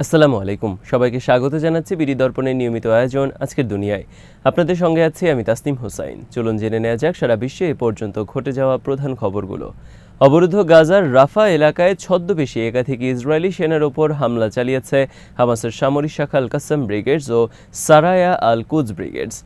আসসালামু আলাইকুম, সবাইকে স্বাগত জানাচ্ছি বিডি দর্পণের নিয়মিত আয়োজন আজকের দুনিয়ায়। আপনাদের সঙ্গে আছি আমি তাসনিম হোসাইন। চলুন জেনে নেওয়া যাক সারা বিশ্বে এ পর্যন্ত ঘটে যাওয়া প্রধান খবরগুলো। অবরুদ্ধ গাজার রাফা এলাকায় ছদ্মবেশী একাধিক ইসরায়েলি সেনার ওপর হামলা চালিয়েছে হামাসের সামরিক শাখা আল কাসাম ব্রিগেডস ও সারায়া আল কুদস ব্রিগেডস।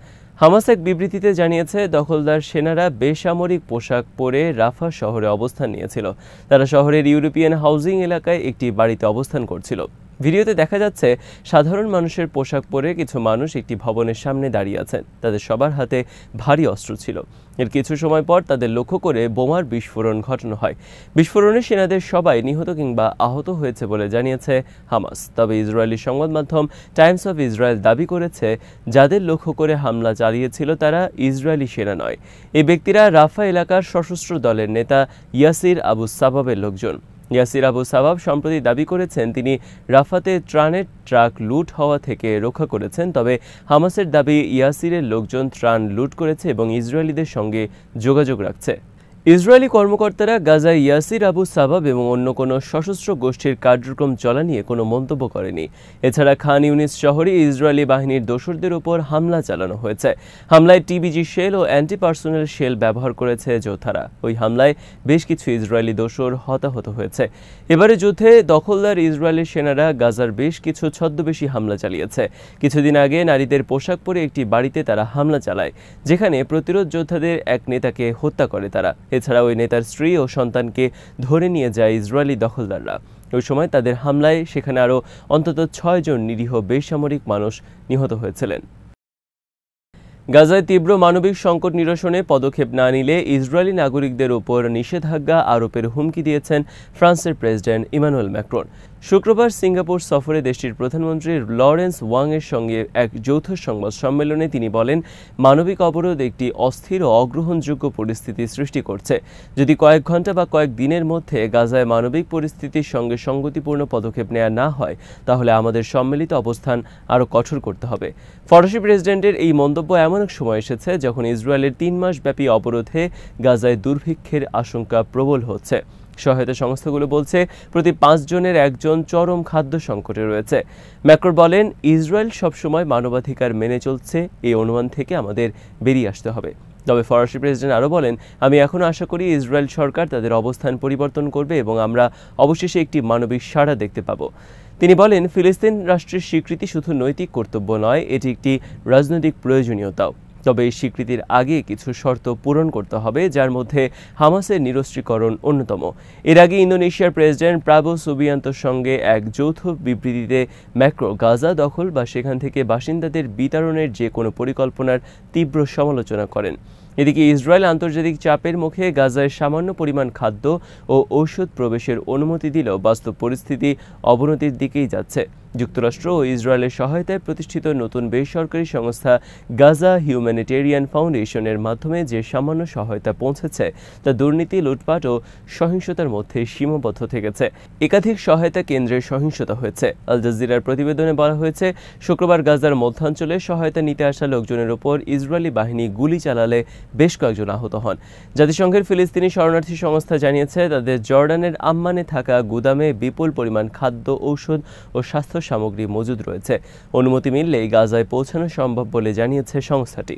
হামাস এক বিবৃতিতে জানিয়েছে, দখলদার সেনারা বেসামরিক পোশাক পরে রাফা শহরে অবস্থান নিয়েছিল। তারা শহরের ইউরোপিয়ান হাউজিং এলাকায় একটি বাড়িতে অবস্থান করছিল। ভিডিওতে দেখা যাচ্ছে সাধারণ মানুষের পোশাক পরে কিছু মানুষ একটি ভবনের সামনে দাঁড়িয়ে আছেন। তাদের সবার হাতে ভারী অস্ত্র ছিল। এর কিছু সময় পর তাদের লক্ষ্য করে বোমার বিস্ফোরণ ঘটানো হয়। বিস্ফোরণে সেনাদের সবাই নিহত কিংবা আহত হয়েছে বলে জানিয়েছে হামাস। তবে ইসরায়েলি সংবাদ মাধ্যম টাইমস অফ ইসরায়েল দাবি করেছে, যাদের লক্ষ্য করে হামলা চালিয়েছিল তারা ইসরায়েলি সেনা নয়। এই ব্যক্তিরা রাফা এলাকার সশস্ত্র দলের নেতা ইয়াসির আবু সাবাবের লোকজন। ইয়াসির আবু সাবাব সম্প্রতি দাবি করেছেন তিনি রাফাতে ত্রাণের ট্রাক লুট হওয়া থেকে রক্ষা করেছেন। তবে হামাসের দাবি, ইয়াসিরের লোকজন ত্রাণ লুট করেছে এবং ইসরায়েলিদের সঙ্গে যোগাযোগ রাখছে। ইসরায়েলি কর্মকর্তারা গাজায় ইয়াসির আবু সাবাব এবং অন্য কোনো সশস্ত্র গোষ্ঠীর কার্যক্রম চলা নিয়ে কোনো মন্তব্য করেনি। এছাড়া খান ইউনিস শহরে ইসরায়েলি বাহিনীর দোসরদের উপর হামলা চালানো হয়েছে। হামলায় টিবিজি শেল ও অ্যান্টি পার্সোনাল শেল ব্যবহার করেছে যোদ্ধারা। ওই হামলায় বেশ কিছু ইসরায়েলি দোসর হতাহত হয়েছে। এবারে যুদ্ধে দখলদার ইসরায়েলি সেনারা গাজার বেশ কিছু ছদ্মবেশী হামলা চালিয়েছে। কিছুদিন আগে নারীদের পোশাক পরে একটি বাড়িতে তারা হামলা চালায়, যেখানে প্রতিরোধ যোদ্ধাদের এক নেতাকে হত্যা করে তারা। এছাড়া ওই নেতার স্ত্রী ও সন্তানকে ধরে নিয়ে যায় ইসরায়েলি দখলদাররা। ওই সময় তাদের হামলায় সেখানে আরও অন্তত 6 জন নিরীহ বেসামরিক মানুষ নিহত হয়েছিলেন। গাজায় তীব্র মানবিক সংকট নিরসনে পদক্ষেপ না নিলে ইসরায়েলি নাগরিকদের উপর নিষেধাজ্ঞা আরোপের হুমকি দিয়েছেন ফ্রান্সের প্রেসিডেন্ট ইমানুয়েল ম্যাক্রন। শুক্রবার সিঙ্গাপুর সফরে দেশটির প্রধানমন্ত্রী লরেন্স ওয়াংয়ের সঙ্গে এক যৌথ সংবাদ সম্মেলনে তিনি বলেন, মানবিক অবরোধ একটি অস্থির ও অগ্রহণযোগ্য পরিস্থিতি সৃষ্টি করছে। যদি কয়েক ঘন্টা বা কয়েক দিনের মধ্যে গাজায় মানবিক পরিস্থিতির সঙ্গে সঙ্গতিপূর্ণ পদক্ষেপ নেওয়া না হয়, তাহলে আমাদের সম্মিলিত অবস্থান আরও কঠোর করতে হবে। ফরাসি প্রেসিডেন্টের এই মন্তব্য এমন এক সময় এসেছে যখন ইসরায়েলের 3 মাসব্যাপী অবরোধে গাজায় দুর্ভিক্ষের আশঙ্কা প্রবল হচ্ছে। সহায়তা সংস্থাগুলো বলছে, প্রতি 5 জনের একজন চরম খাদ্য সংকটে রয়েছে। ম্যাক্রন বলেন, ইসরায়েল সবসময় মানবাধিকার মেনে চলছে, এই অনুমান থেকে আমাদের বেরিয়ে আসতে হবে। তবে ফরাসি প্রেসিডেন্ট আরও বলেন, আমি এখনও আশা করি ইসরায়েল সরকার তাদের অবস্থান পরিবর্তন করবে এবং আমরা অবশেষে একটি মানবিক সাড়া দেখতে পাব। তিনি বলেন, ফিলিস্তিন রাষ্ট্রের স্বীকৃতি শুধু নৈতিক কর্তব্য নয়, এটি একটি রাজনৈতিক প্রয়োজনীয়তাও। তবে এই স্বীকৃতির আগে কিছু শর্ত পূরণ করতে হবে, যার মধ্যে হামাসের নিরস্ত্রীকরণ অন্যতম। এর আগে ইন্দোনেশিয়ার প্রেসিডেন্ট প্রাবো সুবিয়ান্তোর সঙ্গে এক যৌথ বিবৃতিতে ম্যাক্রন গাজা দখল বা সেখান থেকে বাসিন্দাদের বিতাড়নের যে কোনো পরিকল্পনার তীব্র সমালোচনা করেন। এদিকে ইসরায়েল আন্তর্জাতিক চাপের মুখে গাজায় সামান্য পরিমাণ খাদ্য ও ঔষধ প্রবেশের অনুমতি দিলেও বাস্তব পরিস্থিতি অবনতির দিকেই যাচ্ছে। যুক্তরাষ্ট্র ও ইসরায়েলের সহায়তায় প্রতিষ্ঠিত নতুন বেসরকারি সংস্থা গাজা হিউম্যানিটেরিয়ান ফাউন্ডেশনের মাধ্যমে যে সামান্য সহায়তা পৌঁছেছে তা দুর্নীতি, লুটপাট ও সহিংসতার মধ্যে সীমাবদ্ধ থেকেছে। একাধিক সহায়তা কেন্দ্রে সহিংসতা হয়েছে। আল জাজিরার প্রতিবেদনে বলা হয়েছে, শুক্রবার গাজার মধ্যাঞ্চলে সহায়তা নিতে আসা লোকজনের ওপর ইসরায়েলি বাহিনী গুলি চালালে বেশ কয়েকজন আহত হন। জাতিসংঘের ফিলিস্তিনি শরণার্থী সংস্থা জানিয়েছে, তাদের জর্ডানের আম্মানে থাকা গুদামে বিপুল পরিমাণ খাদ্য, ঔষধ ও স্বাস্থ্য সামগ্রী মজুদ রয়েছে। অনুমতি মিললেই গাজায় পৌঁছানো সম্ভব বলে জানিয়েছে সংস্থাটি।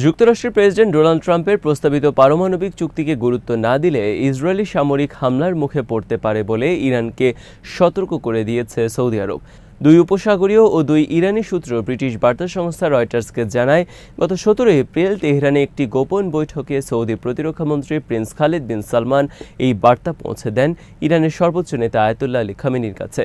যুক্তরাষ্ট্রের প্রেসিডেন্ট ডোনাল্ড ট্রাম্পের প্রস্তাবিত পারমাণবিক চুক্তিকে গুরুত্ব না দিলে ইসরায়েলি সামরিক হামলার মুখে পড়তে পারে বলে ইরানকে সতর্ক করে দিয়েছে সৌদি আরব। 2 উপসাগরীয় ও 2 ইরানি সূত্র ব্রিটিশ বার্তা সংস্থা রয়টার্সকে জানায়, গত 17 এপ্রিল তেহরানে একটি গোপন বৈঠকে সৌদি প্রতিরক্ষামন্ত্রী প্রিন্স খালিদ বিন সালমান এই বার্তা পৌঁছে দেন ইরানের সর্বোচ্চ নেতা আয়াতুল্লাহ আলী খামেনির কাছে।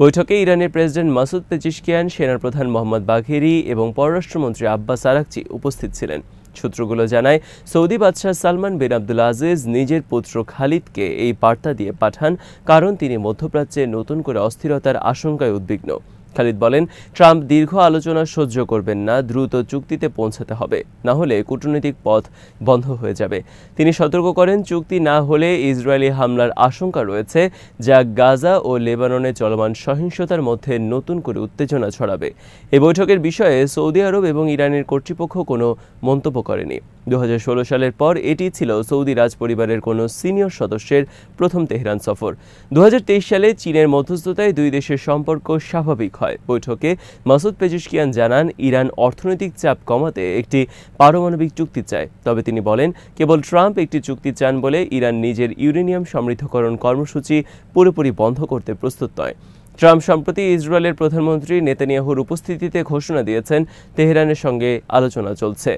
বৈঠকে ইরানের প্রেসিডেন্ট মাসুদ পেজিশকিয়ান, সেনাপ্রধান মোহাম্মদ বাঘেরি এবং পররাষ্ট্রমন্ত্রী আব্বাস আরাকচি উপস্থিত ছিলেন। সূত্রগুলো জানায়, সৌদি বাদশাহ সালমান বিন আবদুল আজিজ নিজের পুত্র খালিদকে এই বার্তা দিয়ে পাঠান, কারণ তিনি মধ্যপ্রাচ্যে নতুন করে অস্থিরতার আশঙ্কায় উদ্বিগ্ন। খালিদ বলেন, ট্রাম্প দীর্ঘ আলোচনা সহ্য করবেন না, দ্রুত চুক্তিতে পৌঁছাতে হবে, না হলে কূটনৈতিক পথ বন্ধ হয়ে যাবে। তিনি সতর্ক করেন, চুক্তি না হলে ইসরায়েলি হামলার আশঙ্কা রয়েছে, যা গাজা ও লেবাননে চলমান সহিংসতার মধ্যে নতুন করে উত্তেজনা ছড়াবে। এই বৈঠকের বিষয়ে সৌদি আরব এবং ইরানের কর্তৃপক্ষ কোনো মন্তব্য করেনি। 2016 সালের পর এটি ছিল সৌদি রাজপরিবারের কোনো সিনিয়র সদস্যের প্রথম তেহরান সফর। 2023 সালে চীনের মধ্যস্থতায় দুই দেশের সম্পর্ক স্বাভাবিক হয়। বৈঠকে মাসুদ পেজেশকিয়ান জানান, ইরান অর্থনৈতিক চাপ কমাতে একটি পারমাণবিক চুক্তি চায়। তবে তিনি বলেন, কেবল ট্রাম্প একটি চুক্তি চান বলে ইরান নিজের ইউরেনিয়াম সমৃদ্ধকরণ কর্মসূচি পুরোপুরি বন্ধ করতে প্রস্তুত নয়। ট্রাম্প সম্প্রতি ইসরায়েলের প্রধানমন্ত্রী নেতানিয়াহুর উপস্থিতিতে ঘোষণা দিয়েছেন, তেহরানের সঙ্গে আলোচনা চলছে।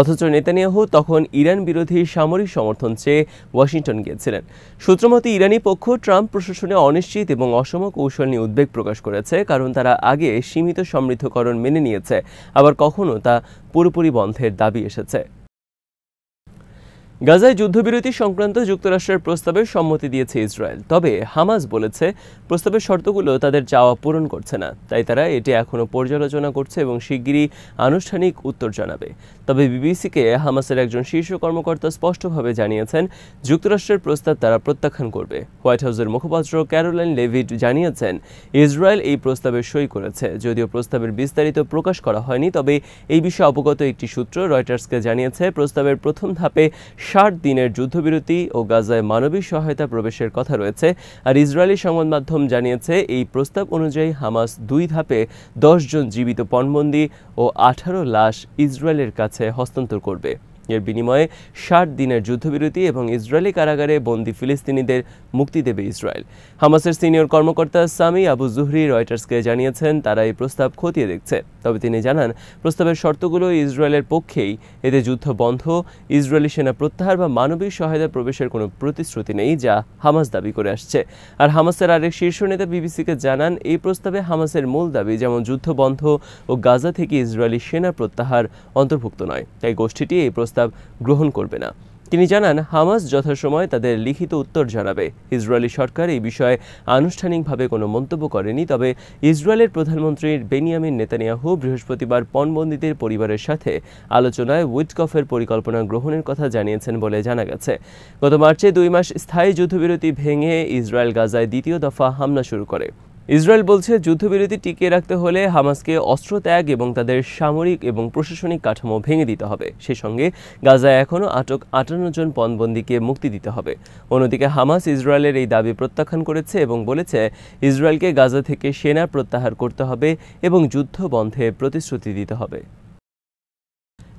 অথচ নেতানিয়াহু তখন ইরান বিরোধী সামরিক সমর্থন চেয়ে ওয়াশিংটন গিয়েছিলেন। সূত্রমতে ইরানি পক্ষ ট্রাম্প প্রশাসনে অনিশ্চিত এবং অসম কৌশল নিয়ে উদ্বেগ প্রকাশ করেছে, কারণ তারা আগে সীমিত সমৃদ্ধকরণ মেনে নিয়েছে, আবার কখনো তা পুরোপুরি বন্ধের দাবি এসেছে। গাজায় যুদ্ধবিরতি সংক্রান্ত যুক্তরাষ্ট্রের প্রস্তাবে সম্মতি দিয়েছে ইসরায়েল। তবে হামাস বলেছে, প্রস্তাবের শর্তগুলো তাদের চাওয়া পূরণ করছে না, তাই তারা এটি এখনও পর্যালোচনা করছে এবং শিগগিরই আনুষ্ঠানিক উত্তর জানাবে। তবে বিবিসিকে হামাসের একজন শীর্ষ কর্মকর্তা স্পষ্টভাবে জানিয়েছেন, যুক্তরাষ্ট্রের প্রস্তাব তারা প্রত্যাখ্যান করবে। হোয়াইট হাউসের মুখপাত্র ক্যারোলাইন লেভিট জানিয়েছেন, ইসরায়েল এই প্রস্তাবে সই করেছে। যদিও প্রস্তাবের বিস্তারিত প্রকাশ করা হয়নি, তবে এই বিষয়ে অবগত একটি সূত্র রয়টার্সকে জানিয়েছে, প্রস্তাবের প্রথম ধাপে 60 দিনের যুদ্ধবিরতি ও গাজায় মানবিক সহায়তা প্রবেশের কথা রয়েছে। আর ইসরায়েলি সংবাদ মাধ্যম জানিয়েছে, এই প্রস্তাব অনুযায়ী হামাস 2 ধাপে 10 জন জীবিত পণবন্দী ও 18 লাশ ইসরায়েলের কাছে হস্তান্তর করবে। এর বিনিময়ে 60 দিনের যুদ্ধবিরতি এবং ইসরায়েলি কারাগারে বন্দী ফিলিস্তিনিদের মুক্তি দেবে ইসরায়েল। হামাসের সিনিয়র কর্মকর্তা সামি আবু জুহরি রয়টার্সকে জানিয়েছেন, তারা এই প্রস্তাব খতিয়ে দেখছে। তবে তিনি জানান, প্রস্তাবের শর্তগুলো ইসরায়েলের পক্ষেই। এতে যুদ্ধ বন্ধ, ইসরায়েলি সেনা প্রত্যাহার বা মানবিক সহায়তা প্রবেশের কোনো প্রতিশ্রুতি নেই, যা হামাস দাবি করে আসছে। আর হামাসের আরেক শীর্ষ নেতা বিবিসিকে জানান, এই প্রস্তাবে হামাসের মূল দাবি, যেমন যুদ্ধ বন্ধ ও গাজা থেকে ইসরায়েলি সেনা প্রত্যাহার, অন্তর্ভুক্ত নয়। তাই গোষ্ঠীটি এই প্রস্তাব গ্রহণ করবে না। তিনি জানান, হামাস যথাসময়ে তাদের লিখিত উত্তর জানাবে। ইসরায়েলি সরকার এই বিষয়ে আনুষ্ঠানিকভাবে কোনো মন্তব্য করেনি। তবে ইসরায়েলের প্রধানমন্ত্রী বেনিয়ামিন নেতানিয়াহু বৃহস্পতিবার পণবন্দীদের পরিবারের সাথে আলোচনায় উইটকফের পরিকল্পনা গ্রহণের কথা জানিয়েছেন বলে জানা গেছে। গত মার্চে 2 মাস স্থায়ী যুদ্ধবিরতি ভেঙে ইসরায়েল গাজায় দ্বিতীয় দফা হামলা শুরু করে। ইসরায়েল বলছে, যুদ্ধবিরতি টিকিয়ে রাখতে হলে হামাসকে অস্ত্র ত্যাগ এবং তাদের সামরিক এবং প্রশাসনিক কাঠামো ভেঙে দিতে হবে। সে সঙ্গে গাজায় এখনও আটক 58 জন পণবন্দীকে মুক্তি দিতে হবে। অন্যদিকে হামাস ইসরায়েলের এই দাবি প্রত্যাখ্যান করেছে এবং বলেছে, ইসরায়েলকে গাজা থেকে সেনা প্রত্যাহার করতে হবে এবং যুদ্ধ বন্ধে প্রতিশ্রুতি দিতে হবে।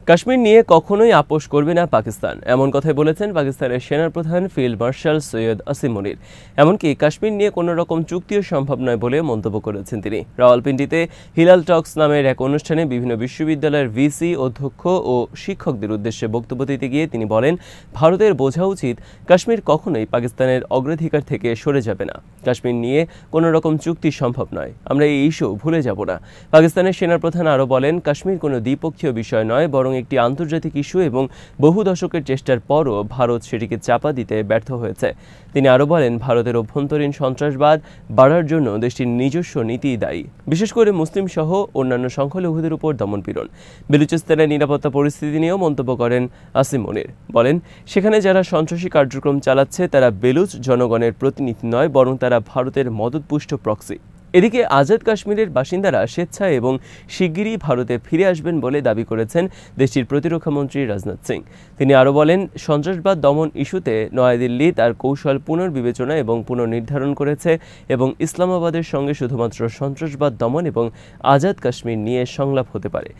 কাশ্মীর নিয়ে কখনোই আপোষ করবে না পাকিস্তান, এমন কথাই বলেছেন পাকিস্তানের সেনাপ্রধান ফিল্ড মার্শাল সৈয়দ আসিম মুনির। এমনকি কাশ্মীর নিয়ে কোনো রকম চুক্তিও সম্ভব নয় বলে মন্তব্য করেছেন তিনি। রাওয়ালপিন্ডিতে হিলাল টক্স নামের এক অনুষ্ঠানে বিভিন্ন বিশ্ববিদ্যালয়ের ভিসি, অধ্যক্ষ ও শিক্ষকদের উদ্দেশ্যে বক্তব্য দিতে গিয়ে তিনি বলেন, ভারতের বোঝা উচিত, কাশ্মীর কখনোই পাকিস্তানের অগ্রাধিকার থেকে সরে যাবে না। কাশ্মীর নিয়ে কোনো রকম চুক্তি সম্ভব নয়, আমরা এই ইস্যু ভুলে যাব না। পাকিস্তানের সেনাপ্রধান আরও বলেন, কাশ্মীর কোনো দ্বিপক্ষীয় বিষয় নয়, বরং একটি আন্তর্জাতিক ইস্যু এবং বহু দশকের চেষ্টার পরও ভারত সেটিকে চাপা দিতে ব্যর্থ হয়েছে। তিনি আরও বলেন, ভারতের অভ্যন্তরীণ সন্ত্রাসবাদ বাড়ার জন্য দেশটির নিজস্ব নীতিই দায়ী, বিশেষ করে মুসলিম সহ অন্যান্য সংখ্যালঘুদের উপর দমনপীড়ন। বেলুচিস্তানের নিরাপত্তা পরিস্থিতি নিয়েও মন্তব্য করেন আসিম মুনির। বলেন, সেখানে যারা সন্ত্রাসী কার্যক্রম চালাচ্ছে তারা বেলুচ জনগণের প্রতিনিধি নয়, বরং তারা ভারতের মদতপুষ্ট প্রক্সি। এদিকে আজাদ কাশ্মীরের বাসিন্দারা স্বেচ্ছায় এবং শিগগিরই ভারতে ফিরে আসবেন বলে দাবি করেছেন দেশটির প্রতিরক্ষামন্ত্রী রাজনাথ সিং। তিনি আরও বলেন, সন্ত্রাসবাদ দমন ইস্যুতে নয়াদিল্লি তার কৌশল পুনর্বিবেচনা এবং পুনর্নির্ধারণ করেছে এবং ইসলামাবাদের সঙ্গে শুধুমাত্র সন্ত্রাসবাদ দমন এবং আজাদ কাশ্মীর নিয়ে সংলাপ হতে পারে।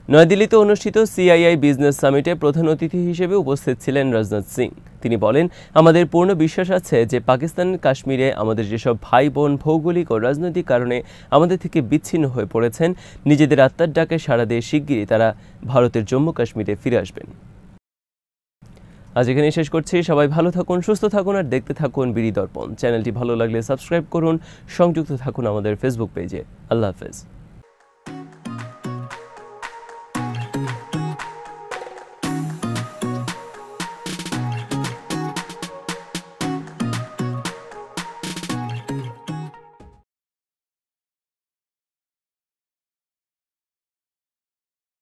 নয়াদিল্লিতে অনুষ্ঠিত সিআইআই বিজনেস সামিটে প্রধান অতিথি হিসেবে উপস্থিত ছিলেন রাজনাথ সিং। তিনি বলেন, আমাদের পূর্ণ বিশ্বাস আছে যে পাকিস্তানের কাশ্মীরে আমাদের যেসব ভাই বোন ভৌগোলিক ও রাজনৈতিক কারণে আমাদের থেকে বিচ্ছিন্ন হয়ে পড়েছেন, নিজেদের আত্মার ডাকে সাড়া দিয়ে শিগগিরই তারা ভারতের জম্মু কাশ্মীরে ফিরে আসবেন। আজ এখানেই শেষ করছি। সবাই ভালো থাকুন, সুস্থ থাকুন আর দেখতে থাকুন বিডি দর্পণ। চ্যানেলটি ভালো লাগলে সাবস্ক্রাইব করুন, সংযুক্ত থাকুন আমাদের ফেসবুক পেজে। আল্লাহ হাফেজ।